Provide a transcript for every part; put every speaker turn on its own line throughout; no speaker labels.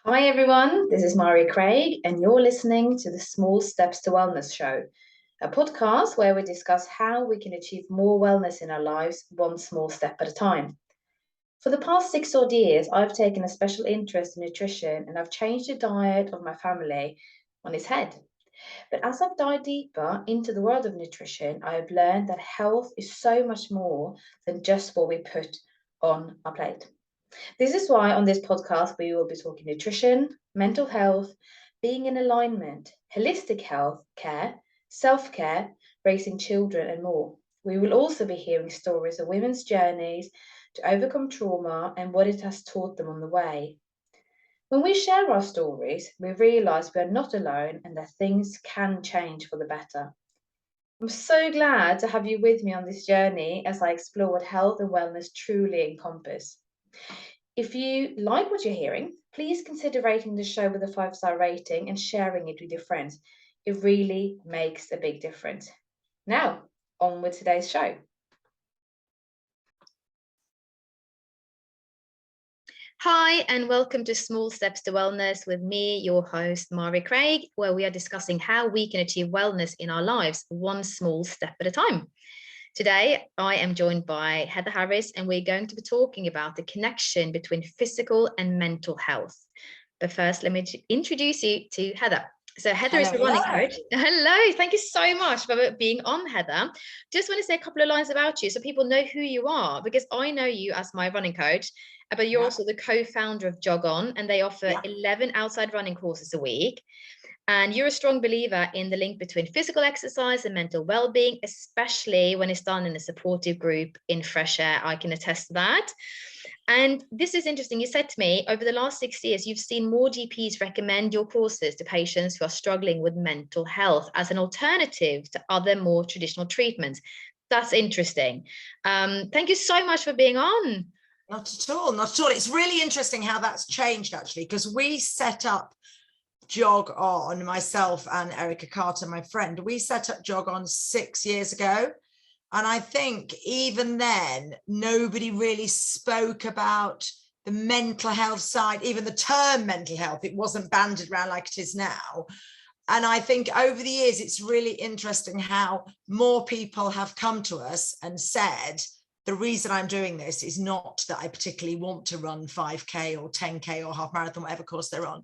Hi everyone, this is Mari Craig, and you're listening to the Small Steps to Wellness show, a podcast where we discuss how we can achieve more wellness in our lives one small step at a time. For the past 6 odd years, I've taken a special interest in nutrition and I've changed the diet of my family on its head. But as I've dived deeper into the world of nutrition, I have learned that health is so much more than just what we put on our plate. This is why on this podcast we will be talking nutrition, mental health, being in alignment, holistic health care, self care, raising children, and more. We will also be hearing stories of women's journeys to overcome trauma and what it has taught them on the way. When we share our stories, we realize we are not alone and that things can change for the better. I'm so glad to have you with me on this journey as I explore what health and wellness truly encompass. If you like what you're hearing, please consider rating the show with a 5-star rating and sharing it with your friends. It really makes a big difference. Now, on with today's show. Hi, and welcome to Small Steps to Wellness with me, your host, Mari Craig, where we are discussing how we can achieve wellness in our lives, one small step at a time. Today, I am joined by Heather Harris, and we're going to be talking about the connection between physical and mental health. But first, let me introduce you to Heather. So Heather is a running coach. Hello, thank you so much for being on, Heather. Just want to say a couple of lines about you so people know who you are, because I know you as my running coach, but you're also the co-founder of Jog On, and they offer 11 outside running courses a week. And you're a strong believer in the link between physical exercise and mental well-being, especially when it's done in a supportive group in fresh air. I can attest to that. And this is interesting. You said to me, over the last 6 years, you've seen more GPs recommend your courses to patients who are struggling with mental health as an alternative to other more traditional treatments. That's interesting. Thank you so much for being on.
Not at all, not at all. It's really interesting how that's changed, actually, because we set up Jog On, myself and Erica Carter, my friend, we set up Jog On 6 years ago. And I think even then, nobody really spoke about the mental health side, even the term mental health. It wasn't banded around like it is now. And I think over the years, it's really interesting how more people have come to us and said, the reason I'm doing this is not that I particularly want to run 5K or 10K or half marathon, whatever course they're on.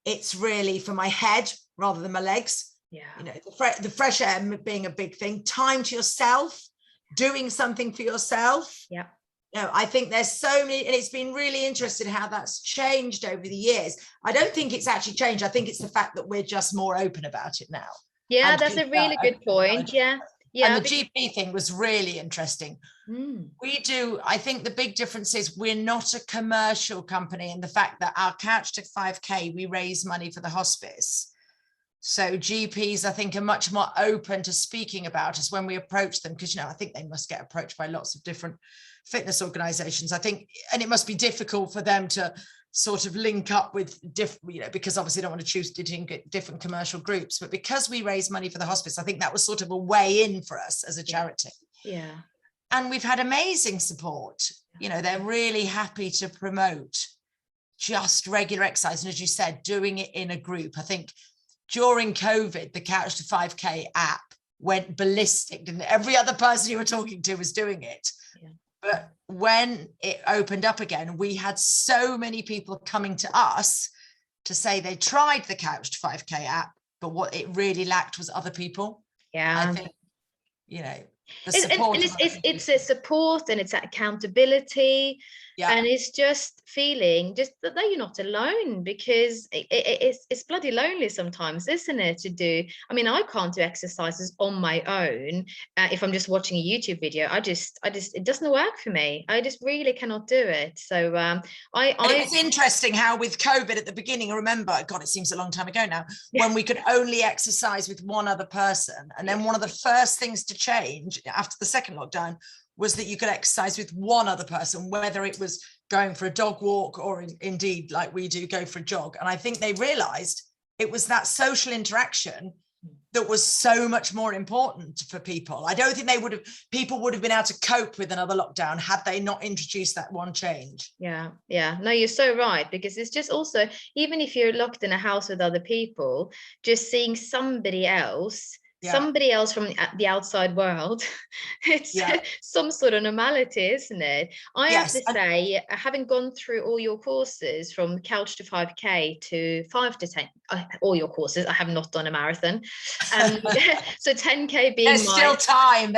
It's really for my head rather than my legs.
Yeah.
You know, the fresh air being a big thing, time to yourself, doing something for yourself.
Yeah.
You know, I think there's so many, and it's been really interesting how that's changed over the years. I don't think it's actually changed. I think it's the fact that we're just more open about it now.
Yeah, that's a really good point. Yeah.
Yeah. And the GP thing was really interesting.
Mm.
We do, I think the big difference is we're not a commercial company, and the fact that our Couch to 5K, we raise money for the hospice. So GPs, I think, are much more open to speaking about us when we approach them, because, you know, I think they must get approached by lots of different fitness organizations, I think, and it must be difficult for them to sort of link up with different, you know, because obviously they don't want to choose different commercial groups, but because we raise money for the hospice, I think that was sort of a way in for us as a charity.
Yeah.
And we've had amazing support. You know, they're really happy to promote just regular exercise. And as you said, doing it in a group. I think during COVID, the Couch to 5K app went ballistic, and every other person you were talking to was doing it. Yeah. But when it opened up again, we had so many people coming to us to say they tried the Couch to 5K app, but what it really lacked was other people.
Yeah.
I think, you know,
it's a support and it's accountability. Yeah. And it's just feeling just that you're not alone, because it's bloody lonely sometimes, isn't it, to do. I mean, I can't do exercises on my own. If I'm just watching a YouTube video, I just it doesn't work for me. I just really cannot do it. So
it's interesting how with COVID at the beginning, I remember, God, it seems a long time ago now, when we could only exercise with one other person. And then one of the first things to change after the second lockdown was that you could exercise with one other person, whether it was going for a dog walk or indeed, like we do, go for a jog. And I think they realized it was that social interaction that was so much more important for people. I don't think people would have been able to cope with another lockdown had they not introduced that one change.
Yeah, no, you're so right, because it's just also, even if you're locked in a house with other people, just seeing somebody else from the outside world, it's some sort of normality, isn't it? I have to say, having gone through all your courses from couch to 5K to 5 to 10, all your courses, I have not done a marathon. So 10K being
there's still time.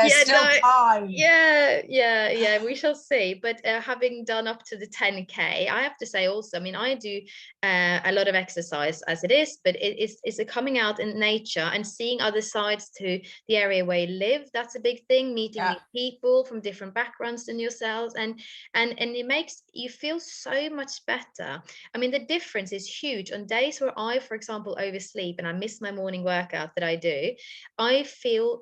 Yeah, we shall see. But having done up to the 10K, I have to say also, I mean, I do a lot of exercise as it is, but it's a coming out in nature and seeing other sides to the area where you live. That's a big thing, meeting new people from different backgrounds than yourselves, and it makes you feel so much better. I mean, the difference is huge. On days where I, for example, oversleep and I miss my morning workout that I do, I feel,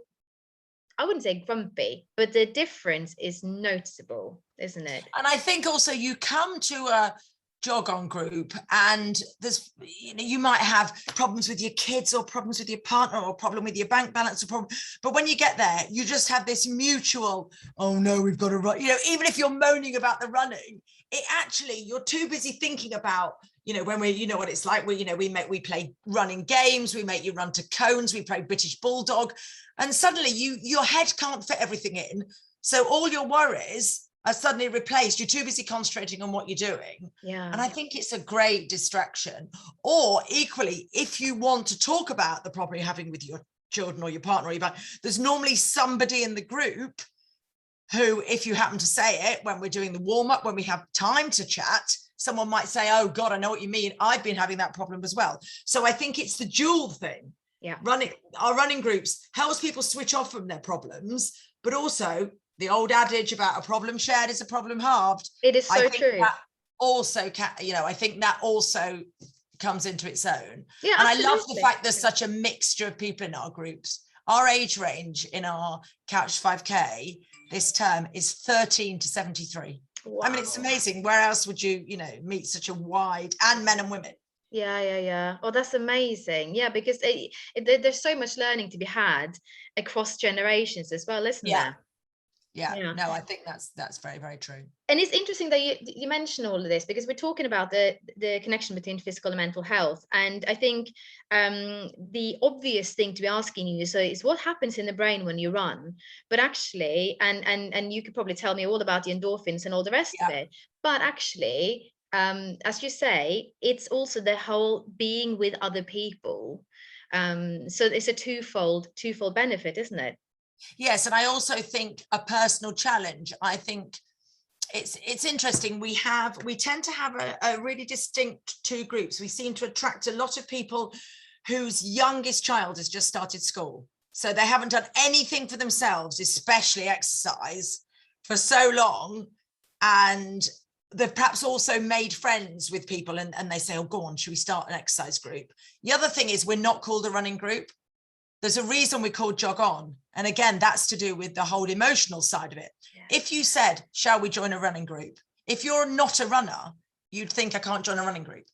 I wouldn't say grumpy, but the difference is noticeable, isn't it?
And I think also you come to a jog on group and there's, you might have problems with your kids or problems with your partner or problem with your bank balance or problem, but when you get there, you just have this mutual, oh no, we've got to run, even if you're moaning about the running, it actually, you're too busy thinking about, when we, what it's like, we play running games, we make you run to cones, we play British Bulldog, and suddenly your head can't fit everything in. So all your worries are suddenly replaced. You're too busy concentrating on what you're doing.
Yeah.
And I think it's a great distraction. Or equally, if you want to talk about the problem you're having with your children or your partner or your there's normally somebody in the group who, if you happen to say it when we're doing the warm-up, when we have time to chat, someone might say, oh God, I know what you mean. I've been having that problem as well. So I think it's the dual thing.
Yeah.
Our running groups helps people switch off from their problems, but also the old adage about a problem shared is a problem halved.
It is so true.
That also, I think that also comes into its own.
Yeah,
and
absolutely.
I love the fact there's such a mixture of people in our groups. Our age range in our Couch 5K this term is 13 to 73. Wow. I mean, it's amazing. Where else would you, meet such a wide, and men and women?
Yeah. Oh, that's amazing. Yeah, because there's so much learning to be had across generations as well, isn't there?
Yeah, no, I think that's very, very true.
And it's interesting that you mention all of this, because we're talking about the connection between physical and mental health. And I think the obvious thing to be asking you is what happens in the brain when you run? But actually, and you could probably tell me all about the endorphins and all the rest of it. But actually, as you say, it's also the whole being with other people. So it's a twofold benefit, isn't it?
Yes, and I also think a personal challenge. I think it's interesting. We tend to have a really distinct two groups. We seem to attract a lot of people whose youngest child has just started school. So they haven't done anything for themselves, especially exercise, for so long. And they've perhaps also made friends with people and they say, oh, go on, should we start an exercise group? The other thing is we're not called a running group. There's a reason we're called Jog On. And again, that's to do with the whole emotional side of it. Yeah. If you said, shall we join a running group? If you're not a runner, you'd think I can't join a running group.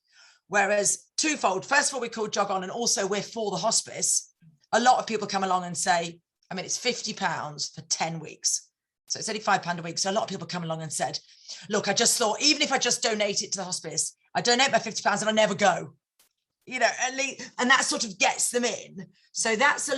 Whereas twofold, first of all, we're called Jog On, and also we're for the hospice. A lot of people come along and say, I mean, it's £50 for 10 weeks. So it's £85 a week. So a lot of people come along and said, look, I just thought, even if I just donate it to the hospice, I donate my £50 and I never go. At least, and that sort of gets them in. So that's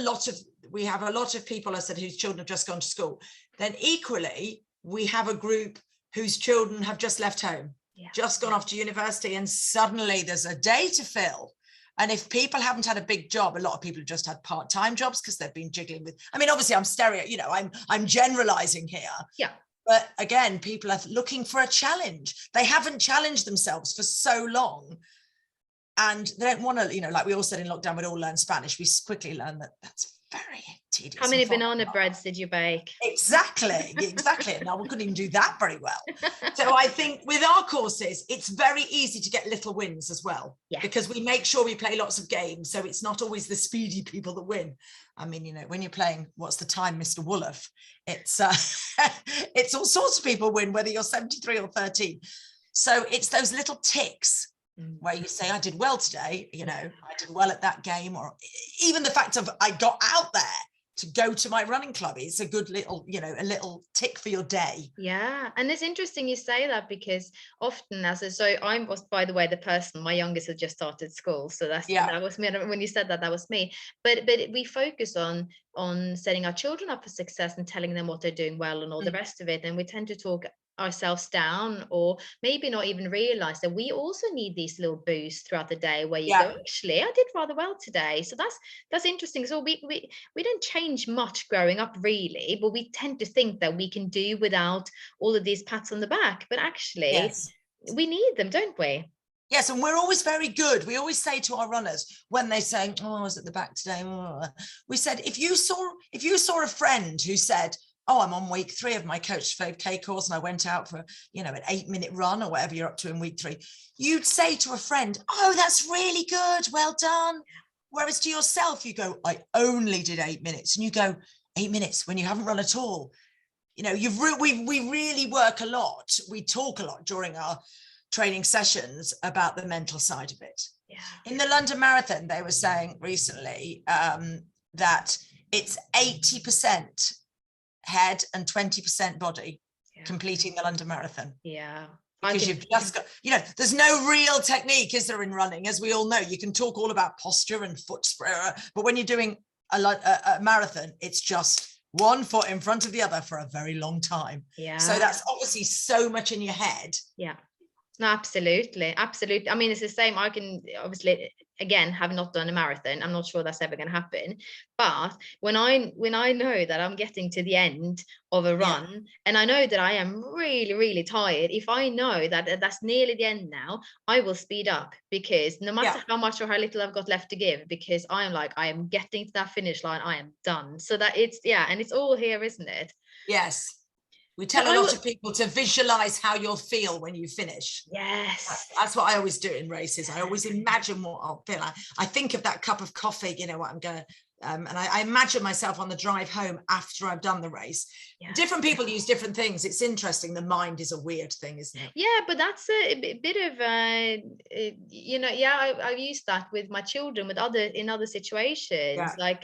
we have a lot of people, I said, whose children have just gone to school. Then equally, we have a group whose children have just left home, just gone off to university, and suddenly there's a day to fill. And if people haven't had a big job, a lot of people have just had part-time jobs because they've been jiggling with, I mean, obviously I'm generalizing here.
Yeah.
But again, people are looking for a challenge. They haven't challenged themselves for so long. And they don't want to, like we all said in lockdown, we'd all learn Spanish. We quickly learned that that's very tedious.
How many banana breads did you bake?
Exactly. Now we couldn't even do that very well. So I think with our courses, it's very easy to get little wins as well. Yeah. Because we make sure we play lots of games. So it's not always the speedy people that win. I mean, when you're playing, what's the time, Mr. Wolof? It's it's all sorts of people win, whether you're 73 or 13. So it's those little ticks where you say, I did well today, you know, I did well at that game, or even the fact of I got out there to go to my running club. It's a good little, you know, a little tick for your day.
Yeah, and it's interesting you say that, because often I was, by the way, the person, my youngest had just started school, so that was me. When you said that, that was me. But we focus on setting our children up for success and telling them what they're doing well and all the rest of it, and we tend to talk ourselves down, or maybe not even realize that we also need these little boosts throughout the day where you go, actually, I did rather well today. So that's interesting. So we didn't change much growing up, really, but we tend to think that we can do without all of these pats on the back, but actually we need them, don't we?
Yes, and we're always very good. We always say to our runners when they say, oh, I was at the back today, we said, if you saw a friend who said, oh, I'm on week 3 of my Coach 5K course and I went out for, you know, an 8-minute run or whatever you're up to in week 3, you'd say to a friend, oh, that's really good, well done. Whereas to yourself, you go, I only did 8 minutes. And you go, 8 minutes when you haven't run at all. You know, we really work a lot. We talk a lot during our training sessions about the mental side of it.
Yeah.
In the London Marathon, they were saying recently that it's 80% head and 20% body completing the London Marathon.
Yeah.
Because you've just got, you know, there's no real technique, is there, in running? As we all know, you can talk all about posture and foot sprayer, but when you're doing a marathon, it's just one foot in front of the other for a very long time.
Yeah.
So that's obviously so much in your head.
Yeah. No, absolutely. I mean, it's the same. I can obviously, again, have not done a marathon. I'm not sure that's ever going to happen. But when I know that I'm getting to the end of a run and I know that I am really, really tired, if I know that that's nearly the end now, I will speed up, because no matter how much or how little I've got left to give, because I'm like, I am getting to that finish line, I am done. So that and it's all here, isn't it?
Yes. We tell a lot of people to visualize how you'll feel when you finish.
Yes.
That's what I always do in races. I always imagine what I'll feel like. I think of that cup of coffee, you know, what I'm going to, and I imagine myself on the drive home after I've done the race. Yeah. Different people use different things. It's interesting. The mind is a weird thing, isn't it?
Yeah, but that's a bit of, you know, I've used that with my children, in other situations, like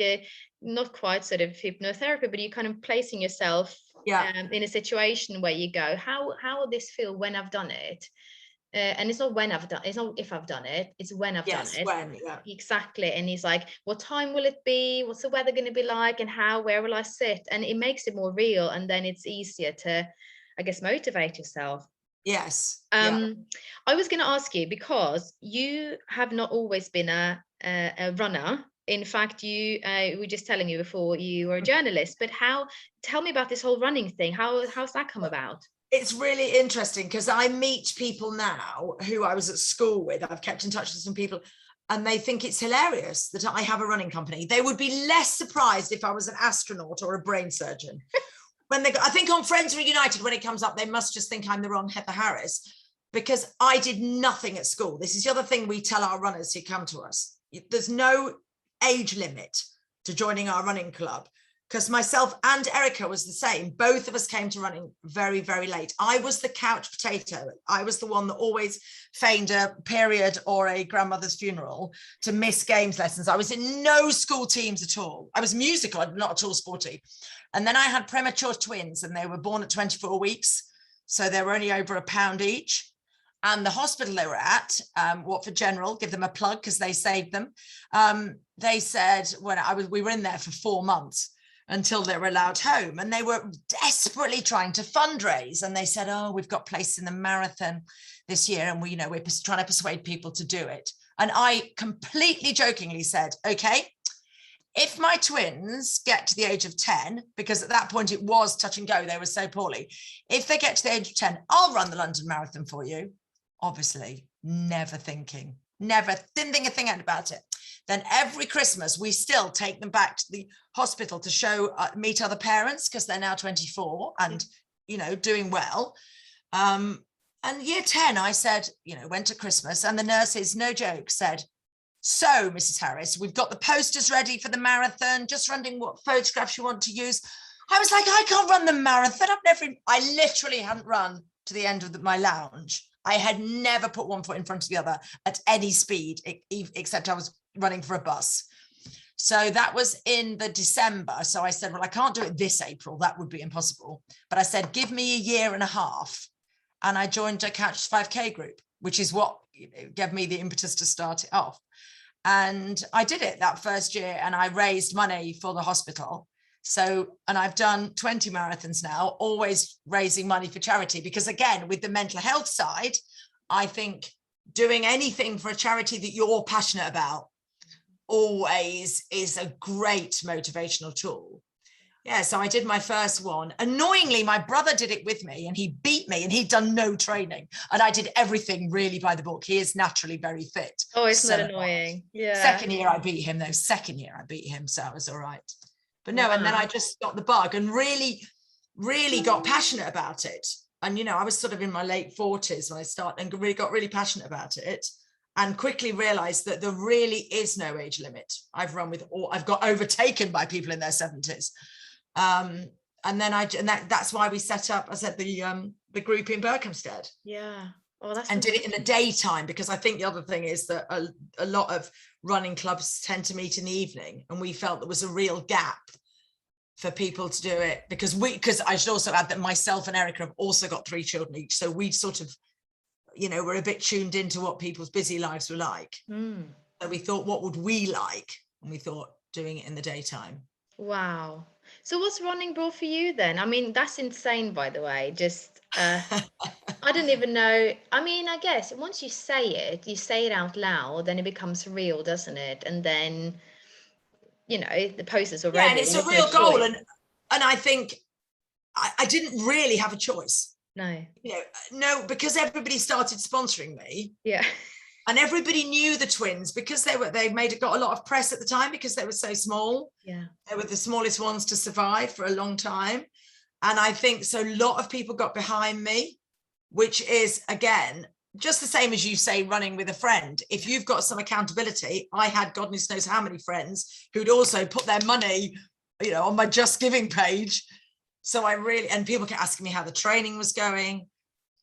not quite sort of hypnotherapy, but you kind of placing yourself in a situation where you go, how will this feel when I've done it? And it's not when I've done, it's not if I've done it, it's when I've done it.
When,
exactly. And he's like, what time will it be? What's the weather going to be like? And where will I sit? And it makes it more real. And then it's easier to, I guess, motivate yourself.
Yes.
I was going to ask you, because you have not always been a runner. In fact, you were just telling me before you were a journalist, but tell me about this whole running thing. How's that come about?
It's really interesting, because I meet people now who I was at school with. I've kept in touch with some people, and they think it's hilarious that I have a running company. They would be less surprised if I was an astronaut or a brain surgeon. I think on Friends Reunited, when it comes up, they must just think I'm the wrong Heather Harris, because I did nothing at school. This is the other thing we tell our runners who come to us. There's no age limit to joining our running club, because myself and Erica was the same. Both of us came to running very, very late. I was the couch potato. I was the one that always feigned a period or a grandmother's funeral to miss games lessons. I was in no school teams at all. I was musical, I'm not at all sporty. And then I had premature twins, and they were born at 24 weeks. So they were only over £1 each. And the hospital they were at, Watford General, give them a plug because they saved them. They said we were in there for 4 months until they were allowed home, and they were desperately trying to fundraise. And they said, "Oh, we've got places in the marathon this year, and we're trying to persuade people to do it." And I completely jokingly said, "Okay, if my twins get to the age of 10, because at that point it was touch and go, they were so poorly. If they get to the age of 10, I'll run the London Marathon for you." Obviously, didn't think a thing about it. Then every Christmas, we still take them back to the hospital to meet other parents, because they're now 24 and, you know, doing well. And year 10, I said, you know, went to Christmas, and the nurses, no joke, said, "So, Mrs. Harris, we've got the posters ready for the marathon, just wondering what photographs you want to use." I was like, I can't run the marathon. I literally hadn't run to the end of my lounge. I had never put one foot in front of the other at any speed, except I was running for a bus. So that was in the December. So I said, well, I can't do it this April. That would be impossible. But I said, give me a year and a half. And I joined a Couch 5K group, which is what gave me the impetus to start it off. And I did it that first year, and I raised money for the hospital. So, and I've done 20 marathons now, always raising money for charity, because again, with the mental health side, I think doing anything for a charity that you're passionate about always is a great motivational tool. Yeah, so I did my first one. Annoyingly, my brother did it with me, and he beat me, and he'd done no training, and I did everything really by the book. He is naturally very fit.
Oh, isn't that annoying? Yeah.
Second year I beat him, though. Second year I beat him, so I was all right. But no, and then I just got the bug and really got passionate about it. And, you know, I was sort of in my late 40s when I started, and really got really passionate about it, and quickly realized that there really is no age limit. I've run with all, I've got overtaken by people in their 70s. And then that's why we set up, I said, the group in Berkhamsted.
Yeah. Oh, that's
and did it in the daytime, because I think the other thing is that a lot of running clubs tend to meet in the evening, and we felt there was a real gap for people to do it, because I should also add that myself and Erica have also got 3 children each, so we sort of, you know, we're a bit tuned into what people's busy lives were like. So we thought, what would we like? And we thought doing it in the daytime.
Wow. So what's running brought for you then? I mean, that's insane, by the way. Just I don't even know. I mean, I guess once you say it out loud, then it becomes real, doesn't it? And then, you know, the post is already.
Yeah, and it's a real goal. And I think I didn't really have a choice.
No.
You know, no, because everybody started sponsoring me.
Yeah.
And everybody knew the twins, because got a lot of press at the time, because they were so small.
Yeah.
They were the smallest ones to survive for a long time. And I think so a lot of people got behind me, which is, again, just the same as you say, running with a friend. If you've got some accountability, I had goodness knows how many friends who'd also put their money, you know, on my Just Giving page. So and people kept asking me how the training was going.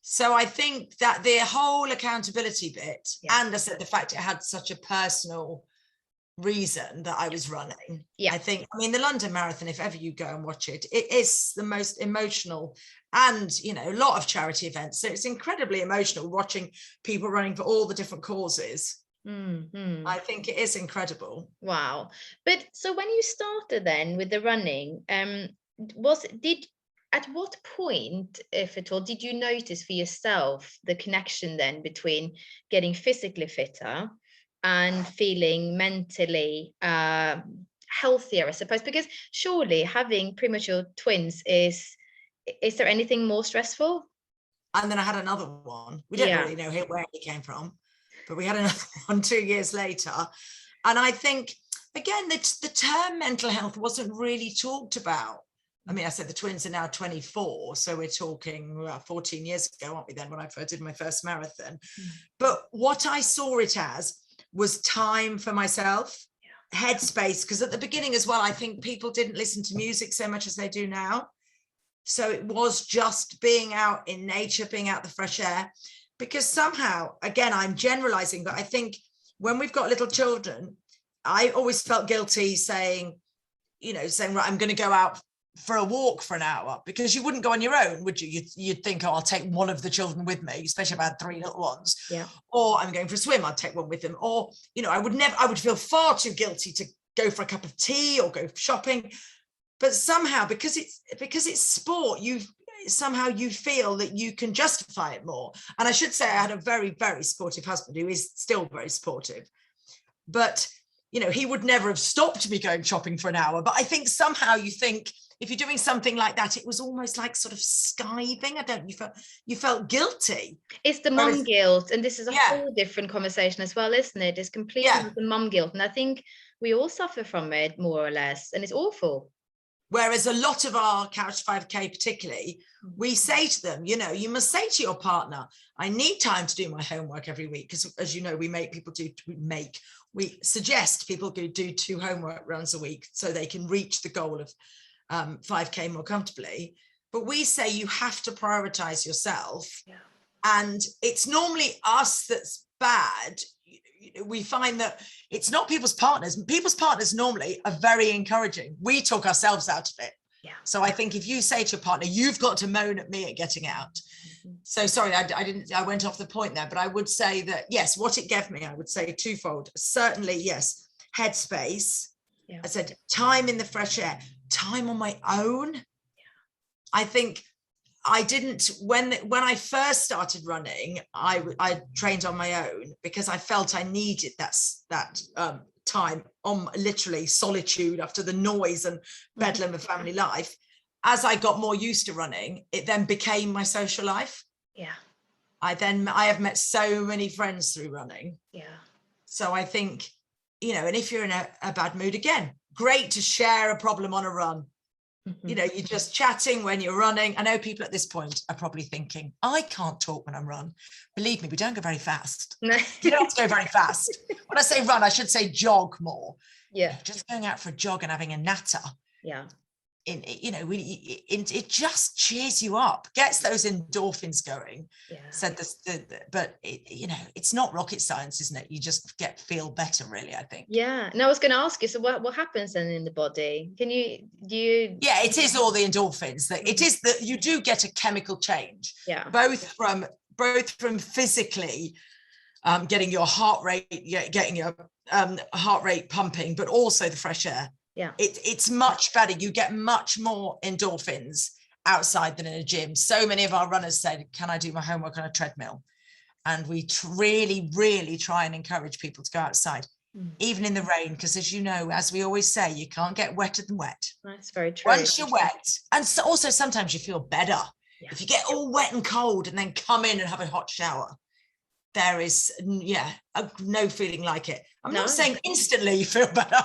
So I think that the whole accountability bit, and I said the fact it had such a personal reason that I was running. Yeah. I mean, the London Marathon, if ever you go and watch it, it is the most emotional, and, you know, a lot of charity events. So it's incredibly emotional watching people running for all the different causes. Mm-hmm. I think it is incredible.
Wow. But so when you started then with the running, at what point, if at all, did you notice for yourself the connection then between getting physically fitter and feeling mentally healthier, I suppose? Because surely having premature twins is there anything more stressful?
And then I had another one. We don't really know where it came from, but we had another one 2 years later. And I think, again, the term mental health wasn't really talked about. I mean, I said the twins are now 24, so we're talking 14 years ago, aren't we, then, when I did my first marathon. But what I saw it as was time for myself, headspace, because at the beginning as well, I think people didn't listen to music so much as they do now. So it was just being out in nature, being out the fresh air, because somehow, again, I'm generalizing, but I think when we've got little children, I always felt guilty saying, right, I'm going to go out for a walk for an hour, because you wouldn't go on your own, would you? You'd think, oh, I'll take one of the children with me, especially if I had 3 little ones. Yeah. Or I'm going for a swim, I'd take one with them. Or, you know, I would feel far too guilty to go for a cup of tea or go shopping. But somehow, because it's sport, you feel that you can justify it more. And I should say I had a very, very sportive husband who is still very sportive. But, you know, he would never have stopped me going shopping for an hour. But I think somehow you think, if you're doing something like that, it was almost like sort of skiving. You felt guilty.
It's the mum guilt. And this is a whole different conversation as well, isn't it? It's completely the mum guilt. And I think we all suffer from it, more or less. And it's awful.
Whereas a lot of our Couch 5K particularly, we say to them, you know, you must say to your partner, I need time to do my homework every week. Because as you know, we suggest people do 2 homework runs a week so they can reach the goal of 5K more comfortably. But we say you have to prioritize yourself And it's normally us that's bad. We find that it's not people's partners. People's partners normally are very encouraging. We talk ourselves out of it.
Yeah.
So I think if you say to your partner, you've got to moan at me at getting out. So sorry, I went off the point there, but I would say that, yes, what it gave me, I would say twofold. Certainly, yes, headspace.
Yeah.
I said time in the fresh air, time on my own. Yeah. I think I didn't, when I first started running, I trained on my own because I felt I needed that time on literally solitude after the noise and bedlam of family life. As I got more used to running, it then became my social life.
Yeah.
I have met so many friends through running.
Yeah.
So I think, you know, and if you're in a bad mood, again, great to share a problem on a run. You know, you're just chatting when you're running. I know people at this point are probably thinking, I can't talk when I'm run. Believe me, we don't go very fast.
No.
You don't have to go very fast. When I say run, I should say jog more.
Yeah.
You know, just going out for a jog and having a natter.
Yeah.
You know, it just cheers you up, gets those endorphins going.
Yeah.
Said this, but you know, it's not rocket science, isn't it? You just feel better, really, I think.
Yeah. And I was going to ask you, so what happens then in the body? Do you?
Yeah, it is all the endorphins. That it is that you do get a chemical change.
Yeah.
Both from physically getting your heart rate, getting your heart rate pumping, but also the fresh air.
Yeah.
It's much better. You get much more endorphins outside than in a gym. So many of our runners said, can I do my homework on a treadmill? And we really, really try and encourage people to go outside, even in the rain, because as you know, as we always say, you can't get wetter than wet.
That's very true.
Once you're wet, and so also sometimes you feel better. Yeah. If you get all wet and cold and then come in and have a hot shower, there is, no feeling like it. I'm not saying instantly you feel better,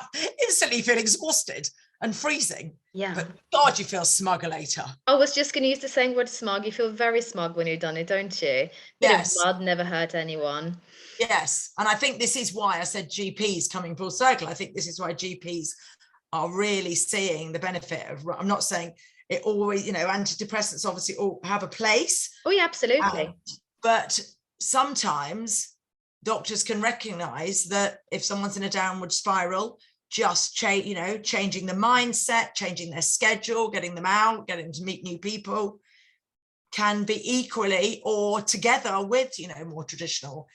instantly you feel exhausted and freezing. Yeah. But God, you feel smug later.
I was just going to use the same word, smug. You feel very smug when you've done it, don't you?
Yes.
Blood never hurt anyone.
Yes. And I think this is why I said GPs coming full circle. I think this is why GPs are really seeing the benefit of, I'm not saying it always, antidepressants obviously all have a place.
Oh, yeah, absolutely.
But sometimes doctors can recognize that if someone's in a downward spiral, just changing the mindset, changing their schedule, getting them out, getting to meet new people can be equally or together with, more traditional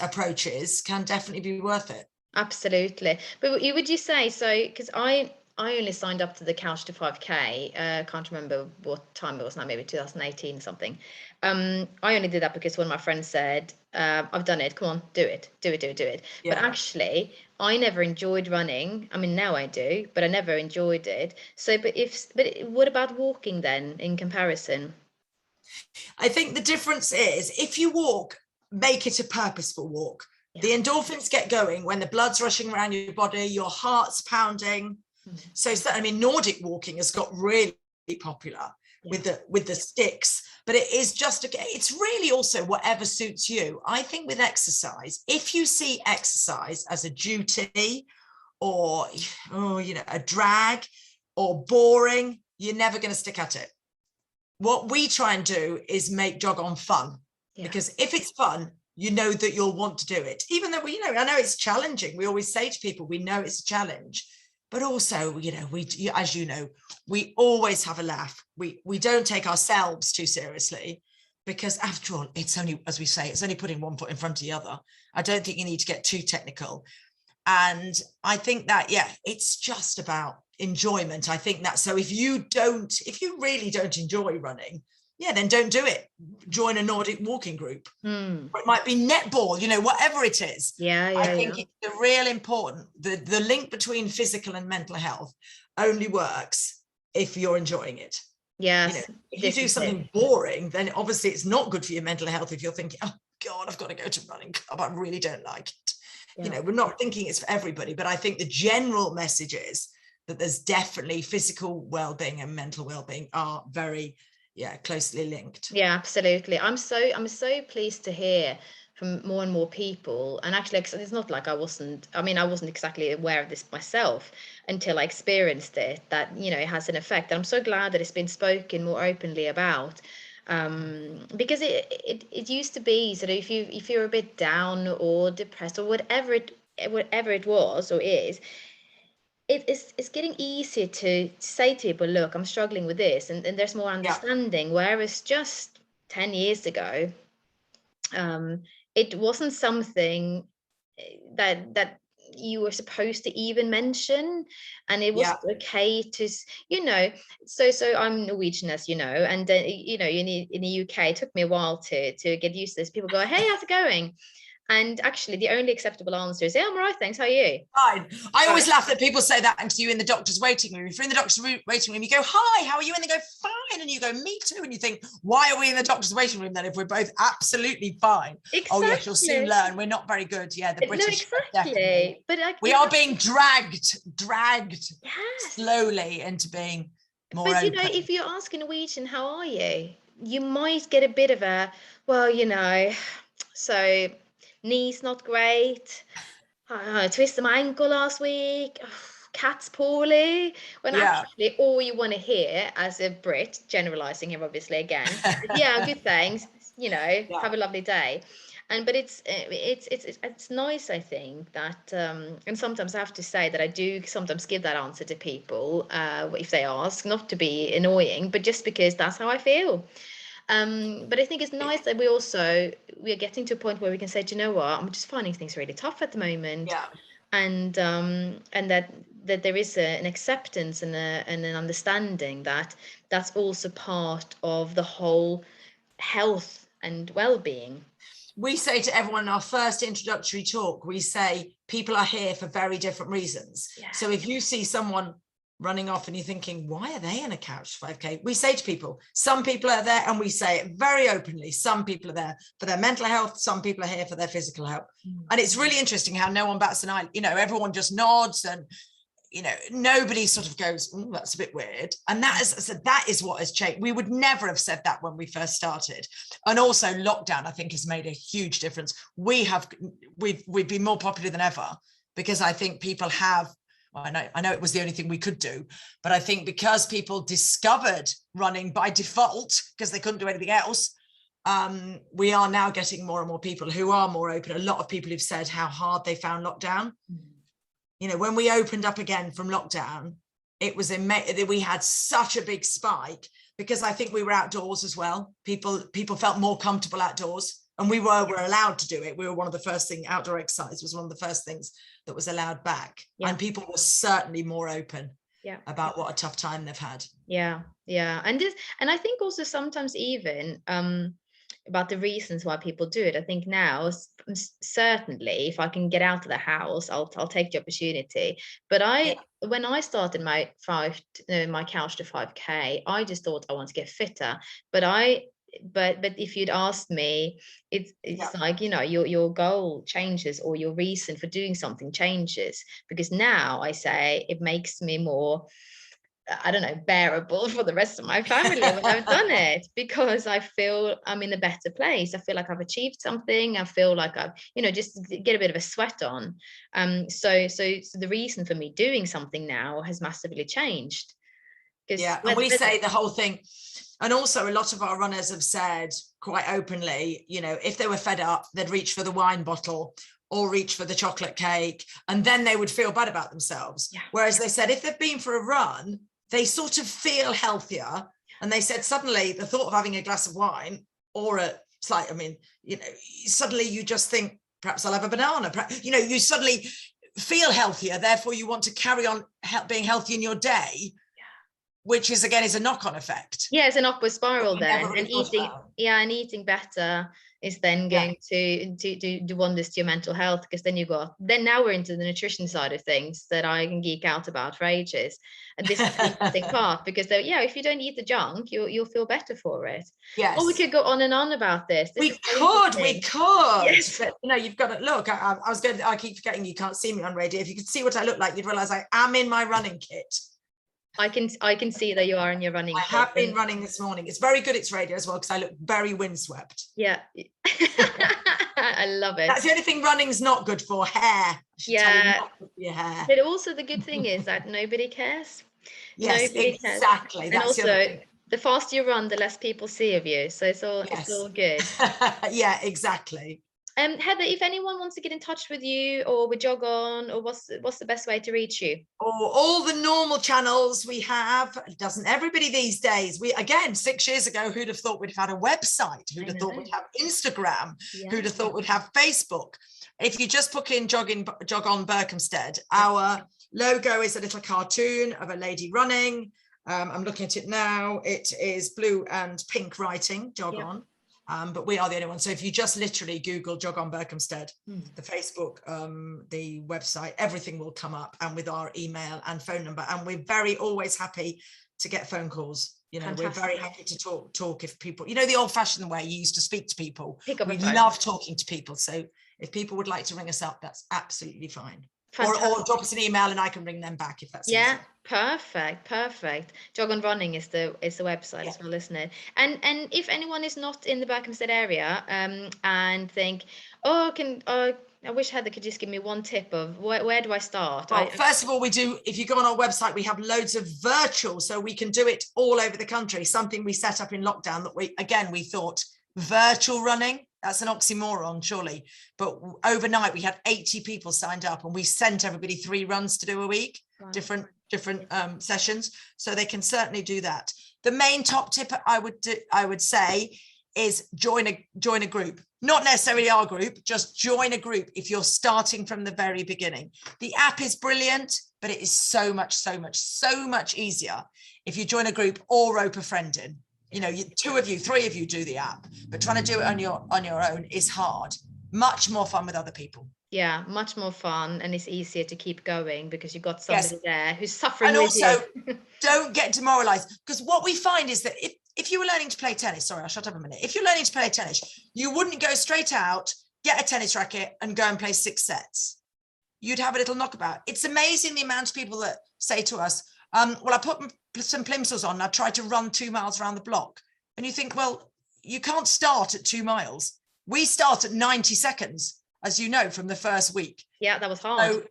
approaches can definitely be worth it.
Absolutely. But would you say, so, because I only signed up to the Couch to 5K. Can't remember what time it was now, maybe 2018 or something. I only did that because one of my friends said, I've done it. Come on, do it. Yeah. But actually, I never enjoyed running. I mean, now I do, but I never enjoyed it. So, but what about walking then in comparison?
I think the difference is if you walk, make it a purposeful walk. Yeah. The endorphins get going when the blood's rushing around your body, your heart's pounding. So Nordic walking has got really popular with the sticks, but it is it's really also whatever suits you. I think with exercise, if you see exercise as a duty or a drag or boring, you're never going to stick at it. What we try and do is make jog on fun, because if it's fun, you know that you'll want to do it, even though I know it's challenging. We always say to people, we know it's a challenge. But also, as you know, we always have a laugh. We don't take ourselves too seriously, because after all, it's only, as we say, it's only putting one foot in front of the other. I don't think you need to get too technical. And I think that, it's just about enjoyment. I think that, so if you really don't enjoy running, then don't do it. Join a Nordic walking group. Or it might be netball, whatever it is. I think it's the real important, the link between physical and mental health only works if you're enjoying it.
Yes.
If you do something boring, then obviously it's not good for your mental health if you're thinking, oh God, I've got to go to running club. I really don't like it. We're not thinking it's for everybody, but I think the general message is that there's definitely physical well-being and mental well-being are very closely linked.
Yeah, absolutely. I'm so pleased to hear from more and more people. And actually, it's not like I wasn't exactly aware of this myself until I experienced it, that it has an effect. And I'm so glad that it's been spoken more openly about. Because it used to be sort of if you're a bit down or depressed or whatever it was or is, it's getting easier to say to people, look, I'm struggling with this, and there's more understanding. Whereas just 10 years ago, it wasn't something that you were supposed to even mention, and it wasn't okay to, so I'm Norwegian, as you know, and in the UK it took me a while to get used to this. People go, hey, how's it going? And actually, the only acceptable answer is, yeah, I'm all right, thanks. How are you?
Fine. I always laugh that people say that to you in the doctor's waiting room. If you're in the doctor's waiting room, you go, hi, how are you? And they go, fine. And you go, me too. And you think, why are we in the doctor's waiting room then if we're both absolutely fine?
Exactly.
Oh, yes, you'll soon learn. We're not very good. Yeah, the British.
No, exactly. But
we are being dragged slowly into being more open.
But, if you're asking Norwegian, how are you? You might get a bit of a, well, so knee's not great. I twisted my ankle last week. Oh, cat's poorly. When actually all you want to hear as a Brit, generalizing here obviously again, yeah, good, thanks. Have a lovely day. But it's nice, I think, that and sometimes I have to say that I do sometimes give that answer to people if they ask, not to be annoying, but just because that's how I feel. But I think it's nice that we are getting to a point where we can say, do you know what, I'm just finding things really tough at the moment. And that there is an acceptance and an understanding that that's also part of the whole health and well-being.
We say to everyone in our first introductory talk, we say people are here for very different reasons. So if you see someone running off and you're thinking, why are they in a couch 5K? We say to people, some people are there, and we say it very openly, some people are there for their mental health, some people are here for their physical health. And it's really interesting how no one bats an eye. Everyone just nods, and nobody sort of goes, oh, that's a bit weird. And that is what has changed. We would never have said that when we first started. And also lockdown, I think, has made a huge difference. We've been more popular than ever because I think people have, well, I know it was the only thing we could do, but I think because people discovered running by default because they couldn't do anything else, we are now getting more and more people who are more open. A lot of people who've said how hard they found lockdown. When we opened up again from lockdown, it was we had such a big spike because I think we were outdoors as well. People felt more comfortable outdoors, and we were allowed to do it. We were one of the first things. Outdoor exercise was one of the first things that was allowed back, and people were certainly more open about what a tough time they've had. And
I think also sometimes even about the reasons why people do it. I think now, certainly, if I can get out of the house, I'll take the opportunity. But when I started my couch to 5K, I just thought I want to get fitter. But if you'd asked me, it's like, your goal changes, or your reason for doing something changes, because now I say it makes me more, I don't know, bearable for the rest of my family when I've done it, because I feel I'm in a better place. I feel like I've achieved something. I feel like I've, just get a bit of a sweat on. So the reason for me doing something now has massively changed.
And we say the whole thing. And also a lot of our runners have said quite openly, if they were fed up, they'd reach for the wine bottle or reach for the chocolate cake, and then they would feel bad about themselves. Whereas they said if they've been for a run, they sort of feel healthier. And they said suddenly the thought of having a glass of wine or suddenly you just think, perhaps I'll have a banana. You suddenly feel healthier. Therefore, you want to carry on being healthy in your day, which is a knock-on effect.
It's an upward spiral then. And eating better is then going to do wonders to your mental health, because then now we're into the nutrition side of things that I can geek out about for ages. And this is the interesting part, because if you don't eat the junk, you'll feel better for it. Or we could go on and on about this.
We could.
Yes.
But, you've got to look. I keep forgetting you can't see me on radio. If you could see what I look like, you'd realize I am in my running kit.
I can see that you are in your running kit.
I have been running this morning. It's very good, it's radio as well, because I look very windswept.
I love it.
That's the only thing running's not good for. Hair. Not good for your hair.
But also the good thing is that nobody cares.
Yes, nobody exactly.
Cares. And also The faster you run, the less people see of you. So it's all good.
Yeah, exactly.
Heather, if anyone wants to get in touch with you or with Jog On, or what's the best way to reach you?
All the normal channels we have. Doesn't everybody these days? We, again, 6 years ago, who'd have thought we'd have had a website? Who'd have thought we'd have Instagram?
Yeah.
Who'd have thought we'd have Facebook? If you just book in Jog On Berkhamsted, our logo is a little cartoon of a lady running. I'm looking at it now. It is blue and pink writing, Jog On. But we are the only one. So if you just literally Google Jog On Berkhamsted, the Facebook, the website, everything will come up, and with our email and phone number. And we're always happy to get phone calls. You know, Fantastic. We're very happy to talk if people, you know, the old fashioned way you used to speak to people. We love talking to people. So if people would like to ring us up, that's absolutely fine. Or drop us an email and I can ring them back if that's easier.
Perfect. Jog On Running is the website as well, isn't it? And if anyone is not in the Berkhamsted area and think, I wish Heather could just give me one tip of where do I start?
Well, first of all, we do, if you go on our website, we have loads of virtual, so we can do it all over the country. Something we set up in lockdown that we thought virtual running, that's an oxymoron, surely. But overnight we had 80 people signed up, and we sent everybody 3 runs to do a week, different sessions. So they can certainly do that. The main top tip I would say is join a group, not necessarily our group, just join a group if you're starting from the very beginning. The app is brilliant, but it is so much easier if you join a group or rope a friend in. You know, 2 of you, 3 of you do the app, but trying to do it on your own is hard. Much more fun with other people.
Yeah, much more fun, and it's easier to keep going because you've got somebody there who's suffering. And
also, don't get demoralized, because what we find is that if you were learning to play tennis, sorry, I'll shut up a minute. If you're learning to play tennis, you wouldn't go straight out, get a tennis racket, and go and play 6 sets. You'd have a little knockabout. It's amazing the amount of people that say to us, well, I put some plimsolls on and I tried to run 2 miles around the block. And you think, well, you can't start at 2 miles. We start at 90 seconds, as you know, from the first week.
Yeah, that was hard.
So,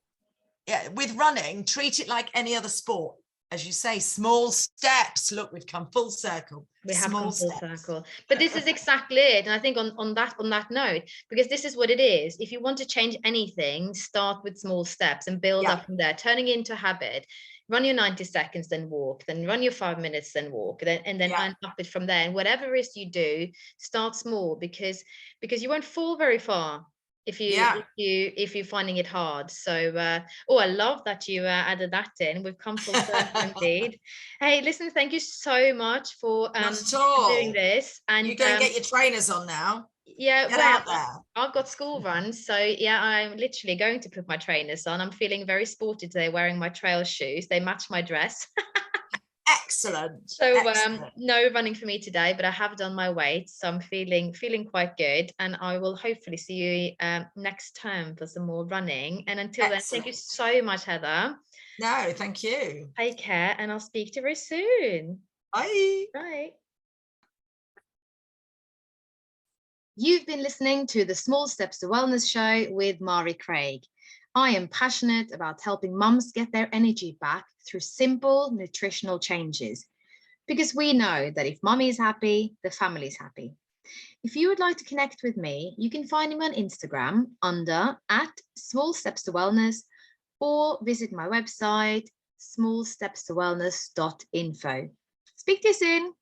yeah, with running, treat it like any other sport. As you say, small steps. Look, we've come full circle.
We have come full circle. But this is exactly it. And I think on that note, because this is what it is. If you want to change anything, start with small steps and build up from there, turning it into a habit. Run your 90 seconds, then walk, then run your 5 minutes, then walk, and then up it from there. And whatever it is you do, start small, because you won't fall very far if you're finding it hard. So I love that you added that in. We've come full circle indeed. Hey, listen, thank you so much for doing this. And
you go and get your trainers on now.
Yeah, I've got school runs, so I'm literally going to put my trainers on. I'm feeling very sporty today, wearing my trail shoes. They match my dress.
Excellent.
So no running for me today, but I have done my weight, so I'm feeling quite good, and I will hopefully see you next term for some more running. And until then, thank you so much, Heather.
No, thank you.
Take care, and I'll speak to you very soon. Bye. You've been listening to the Small Steps to Wellness show with Mari Craig. I am passionate about helping mums get their energy back through simple nutritional changes, because we know that if mummy is happy, the family is happy. If you would like to connect with me, you can find me on Instagram under @smallstepstowellness, or visit my website smallstepstowellness.info. Speak to you soon.